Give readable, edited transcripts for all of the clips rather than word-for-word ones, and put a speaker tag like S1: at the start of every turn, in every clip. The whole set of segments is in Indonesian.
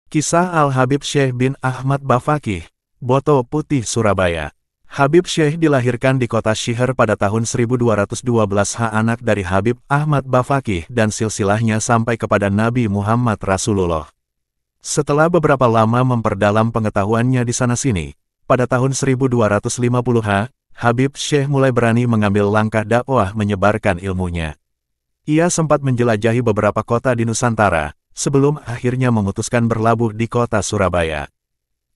S1: Kisah Al-Habib Syekh bin Ahmad Bafaqih, Boto Putih, Surabaya. Habib Syekh dilahirkan di kota Syiher pada tahun 1212 anak dari Habib Ahmad Bafaqih dan silsilahnya sampai kepada Nabi Muhammad Rasulullah. Setelah beberapa lama memperdalam pengetahuannya di sana-sini, pada tahun 1250 Habib Syekh mulai berani mengambil langkah dakwah menyebarkan ilmunya. Ia sempat menjelajahi beberapa kota di Nusantara, sebelum akhirnya memutuskan berlabuh di kota Surabaya.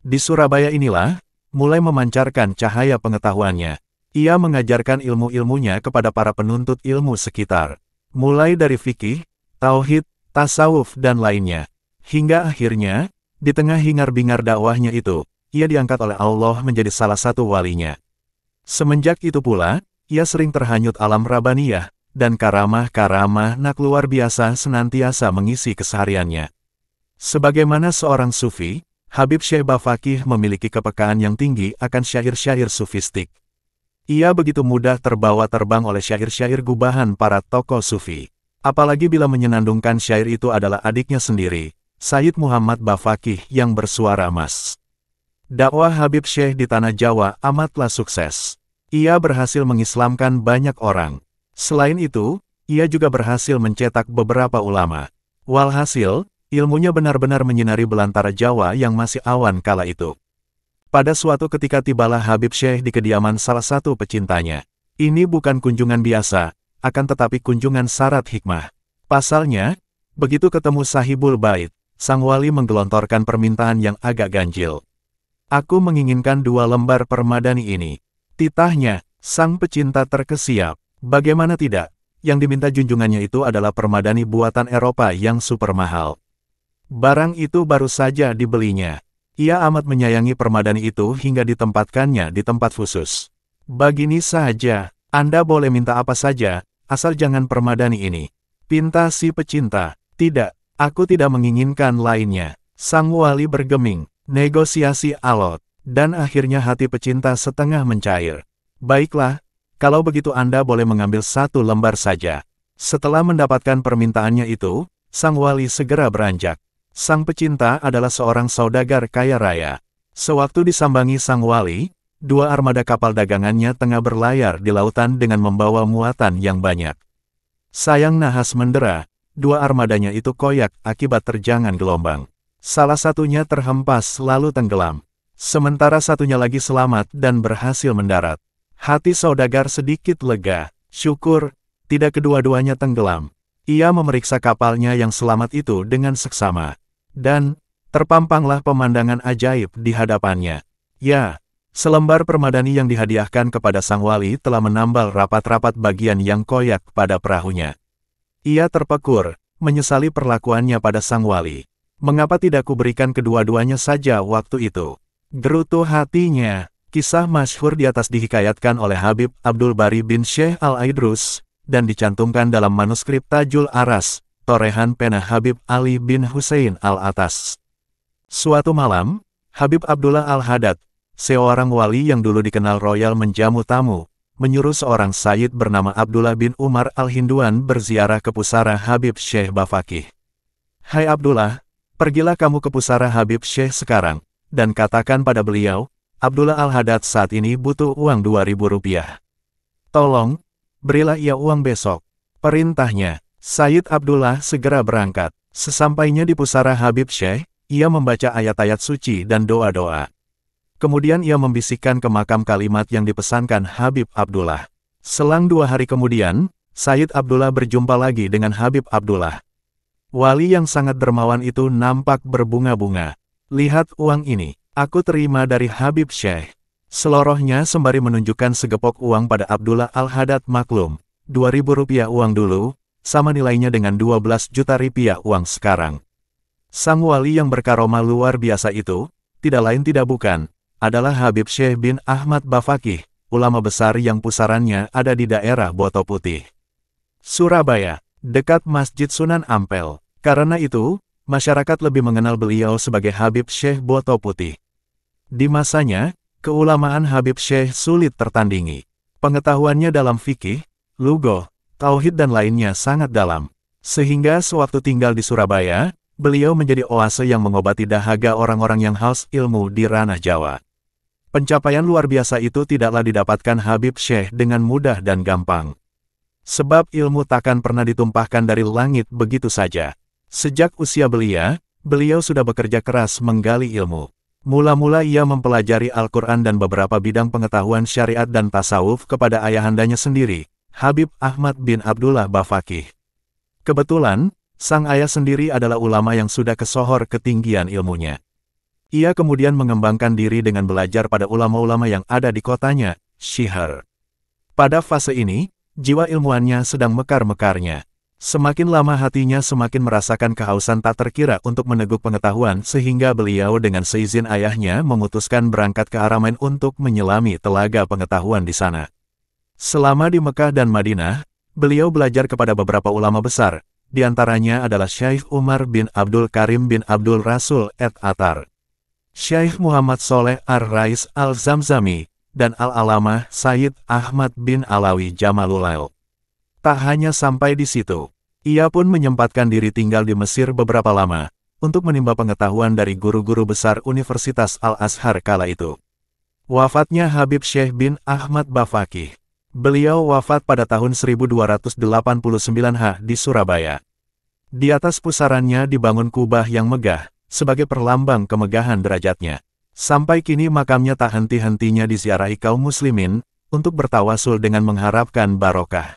S1: Di Surabaya inilah, mulai memancarkan cahaya pengetahuannya. Ia mengajarkan ilmu-ilmunya kepada para penuntut ilmu sekitar, mulai dari fikih, tauhid, tasawuf, dan lainnya. Hingga akhirnya, di tengah hingar-bingar dakwahnya itu, ia diangkat oleh Allah menjadi salah satu walinya. Semenjak itu pula, ia sering terhanyut alam Rabbaniyah, dan karamah-karamah luar biasa senantiasa mengisi kesehariannya. Sebagaimana seorang sufi, Habib Syekh Bafaqih memiliki kepekaan yang tinggi akan syair-syair sufistik. Ia begitu mudah terbawa terbang oleh syair-syair gubahan para tokoh sufi. Apalagi bila menyenandungkan syair itu adalah adiknya sendiri, Sayyid Muhammad Bafaqih yang bersuara emas. Dakwah Habib Syekh di Tanah Jawa amatlah sukses. Ia berhasil mengislamkan banyak orang. Selain itu, ia juga berhasil mencetak beberapa ulama. Walhasil, ilmunya benar-benar menyinari belantara Jawa yang masih awan kala itu. Pada suatu ketika tibalah Habib Syekh di kediaman salah satu pecintanya. Ini bukan kunjungan biasa, akan tetapi kunjungan syarat hikmah. Pasalnya, begitu ketemu Sahibul Bait, sang wali menggelontorkan permintaan yang agak ganjil. "Aku menginginkan 2 lembar permadani ini." Titahnya, sang pecinta terkesiap. Bagaimana tidak, yang diminta junjungannya itu adalah permadani buatan Eropa yang super mahal. Barang itu baru saja dibelinya. Ia amat menyayangi permadani itu hingga ditempatkannya di tempat khusus. "Begini saja, Anda boleh minta apa saja, asal jangan permadani ini," pinta si pecinta. "Tidak, aku tidak menginginkan lainnya." Sang wali bergeming, negosiasi alot, dan akhirnya hati pecinta setengah mencair. "Baiklah, kalau begitu Anda boleh mengambil 1 lembar saja." Setelah mendapatkan permintaannya itu, sang wali segera beranjak. Sang pecinta adalah seorang saudagar kaya raya. Sewaktu disambangi sang wali, 2 armada kapal dagangannya tengah berlayar di lautan dengan membawa muatan yang banyak. Sayang nahas mendera, 2 armadanya itu koyak akibat terjangan gelombang. Salah satunya terhempas lalu tenggelam. Sementara satunya lagi selamat dan berhasil mendarat. Hati saudagar sedikit lega. Syukur, tidak kedua-duanya tenggelam. Ia memeriksa kapalnya yang selamat itu dengan seksama. Dan, terpampanglah pemandangan ajaib di hadapannya. Ya, selembar permadani yang dihadiahkan kepada sang wali telah menambal rapat-rapat bagian yang koyak pada perahunya. Ia terpekur, menyesali perlakuannya pada sang wali. "Mengapa tidak kuberikan kedua-duanya saja waktu itu?" gerutu hatinya. Kisah masyhur di atas dihikayatkan oleh Habib Abdul Bari bin Syekh Al-Aidrus, dan dicantumkan dalam manuskrip Tajul Aras, torehan pena Habib Ali bin Husain Al-Atas. Suatu malam, Habib Abdullah Al-Haddad, seorang wali yang dulu dikenal royal menjamu tamu, menyuruh seorang sayyid bernama Abdullah bin Umar Al-Hinduan berziarah ke pusara Habib Syekh Bafaqih. "Hai Abdullah, pergilah kamu ke pusara Habib Syekh sekarang, dan katakan pada beliau, Abdullah Al-Haddad saat ini butuh uang 2.000 rupiah. Tolong, berilah ia uang besok." Perintahnya, Sayyid Abdullah segera berangkat. Sesampainya di pusara Habib Syekh, ia membaca ayat-ayat suci dan doa-doa. Kemudian ia membisikkan ke makam kalimat yang dipesankan Habib Abdullah. Selang 2 hari kemudian, Sayyid Abdullah berjumpa lagi dengan Habib Abdullah. Wali yang sangat dermawan itu nampak berbunga-bunga. "Lihat uang ini. Aku terima dari Habib Syekh." Selorohnya sembari menunjukkan segepok uang pada Abdullah Al-Haddad. Maklum, 2.000 rupiah uang dulu, sama nilainya dengan 12 juta rupiah uang sekarang. Sang wali yang berkaromah luar biasa itu, tidak lain tidak bukan, adalah Habib Syekh bin Ahmad Bafaqih, ulama besar yang pusarannya ada di daerah Boto Putih, Surabaya, dekat Masjid Sunan Ampel. Karena itu, masyarakat lebih mengenal beliau sebagai Habib Syekh Boto Putih. Di masanya, keulamaan Habib Syekh sulit tertandingi. Pengetahuannya dalam fikih, lughah, tauhid dan lainnya sangat dalam. Sehingga sewaktu tinggal di Surabaya, beliau menjadi oase yang mengobati dahaga orang-orang yang haus ilmu di ranah Jawa. Pencapaian luar biasa itu tidaklah didapatkan Habib Syekh dengan mudah dan gampang. Sebab ilmu takkan pernah ditumpahkan dari langit begitu saja. Sejak usia belia, beliau sudah bekerja keras menggali ilmu. Mula-mula ia mempelajari Al-Quran dan beberapa bidang pengetahuan syariat dan tasawuf kepada ayahandanya sendiri, Habib Ahmad bin Abdullah Bafaqih. Kebetulan, sang ayah sendiri adalah ulama yang sudah kesohor ketinggian ilmunya. Ia kemudian mengembangkan diri dengan belajar pada ulama-ulama yang ada di kotanya, Syihar. Pada fase ini, jiwa ilmuannya sedang mekar-mekarnya. Semakin lama hatinya semakin merasakan kehausan tak terkira untuk meneguk pengetahuan sehingga beliau dengan seizin ayahnya memutuskan berangkat ke Haramain untuk menyelami telaga pengetahuan di sana. Selama di Mekah dan Madinah, beliau belajar kepada beberapa ulama besar, di antaranya adalah Syekh Umar bin Abdul Karim bin Abdul Rasul et-Atar, Syekh Muhammad Soleh Ar-Rais Al-Zamzami, dan Al-Alamah Sayyid Ahmad bin Alawi Jamalulail. Tak hanya sampai di situ, ia pun menyempatkan diri tinggal di Mesir beberapa lama, untuk menimba pengetahuan dari guru-guru besar Universitas Al-Azhar kala itu. Wafatnya Habib Syekh bin Ahmad Bafaqih. Beliau wafat pada tahun 1289 H di Surabaya. Di atas pusarannya dibangun kubah yang megah, sebagai perlambang kemegahan derajatnya. Sampai kini makamnya tak henti-hentinya diziarahi kaum muslimin, untuk bertawasul dengan mengharapkan barokah.